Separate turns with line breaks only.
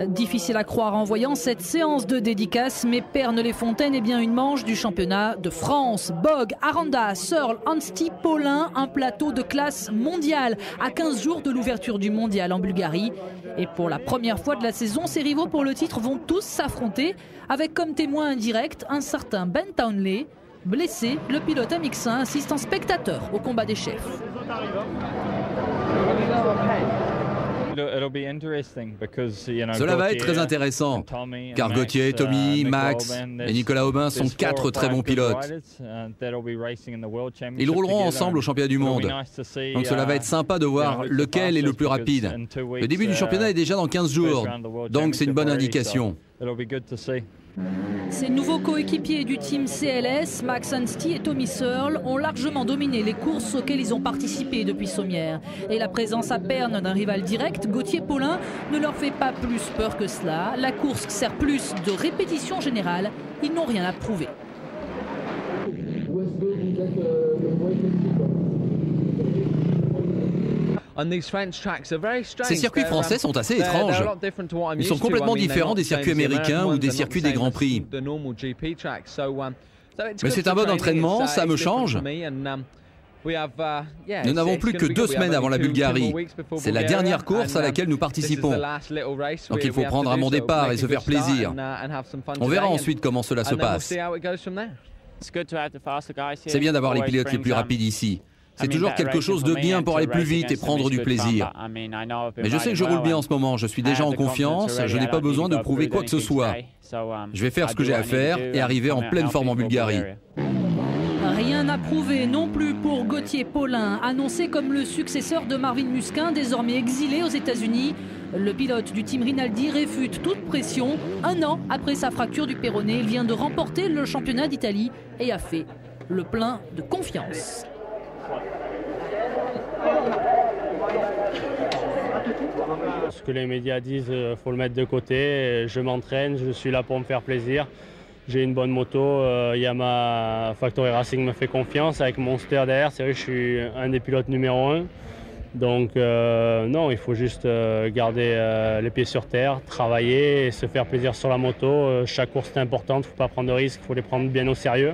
Difficile à croire en voyant cette séance de dédicace, mais Pernes-les-Fontaines est bien une manche du championnat de France. Bog, Aranda, Searle, Anstie, Paulin, un plateau de classe mondiale à 15 jours de l'ouverture du mondial en Bulgarie. Et pour la première fois de la saison, ses rivaux pour le titre vont tous s'affronter avec comme témoin indirect un certain Ben Townley. Blessé, le pilote amixin assiste en spectateur au combat des chefs.
Cela va être très intéressant, car Gauthier, Tommy, Max et Nicolas Aubin sont 4 très bons pilotes. Ils rouleront ensemble au championnat du monde. Donc cela va être sympa de voir lequel est le plus rapide. Le début du championnat est déjà dans 15 jours, donc c'est une bonne indication.
Ces nouveaux coéquipiers du team CLS, Max Anstie et Tommy Searle, ont largement dominé les courses auxquelles ils ont participé depuis Sommières. Et la présence à Pernes d'un rival direct, Gauthier Paulin, ne leur fait pas plus peur que cela. La course sert plus de répétition générale. Ils n'ont rien à prouver.
Ces circuits français sont assez étranges. Ils sont complètement différents des circuits américains ou des circuits des Grands Prix. Mais c'est un bon entraînement, ça me change. Nous n'avons plus que 2 semaines avant la Bulgarie. C'est la dernière course à laquelle nous participons. Donc il faut prendre un bon départ et se faire plaisir. On verra ensuite comment cela se passe. C'est bien d'avoir les pilotes les plus rapides ici. C'est toujours quelque chose de bien pour aller plus vite et prendre du plaisir. Mais je sais que je roule bien en ce moment, je suis déjà en confiance, je n'ai pas besoin de prouver quoi que ce soit. Je vais faire ce que j'ai à faire et arriver en pleine forme en Bulgarie.
Rien à prouver non plus pour Gauthier Paulin, annoncé comme le successeur de Marvin Musquin, désormais exilé aux États-Unis. Le pilote du team Rinaldi réfute toute pression. 1 an après sa fracture du péroné, il vient de remporter le championnat d'Italie et a fait le plein de confiance.
Ce que les médias disent, faut le mettre de côté. Je m'entraîne, je suis là pour me faire plaisir. J'ai une bonne moto, Yamaha Factory Racing me fait confiance avec Monster derrière. C'est vrai que je suis un des pilotes numéro 1. Donc non, il faut juste garder les pieds sur terre, travailler et se faire plaisir sur la moto. Chaque course est importante, il ne faut pas prendre de risques, il faut les prendre bien au sérieux.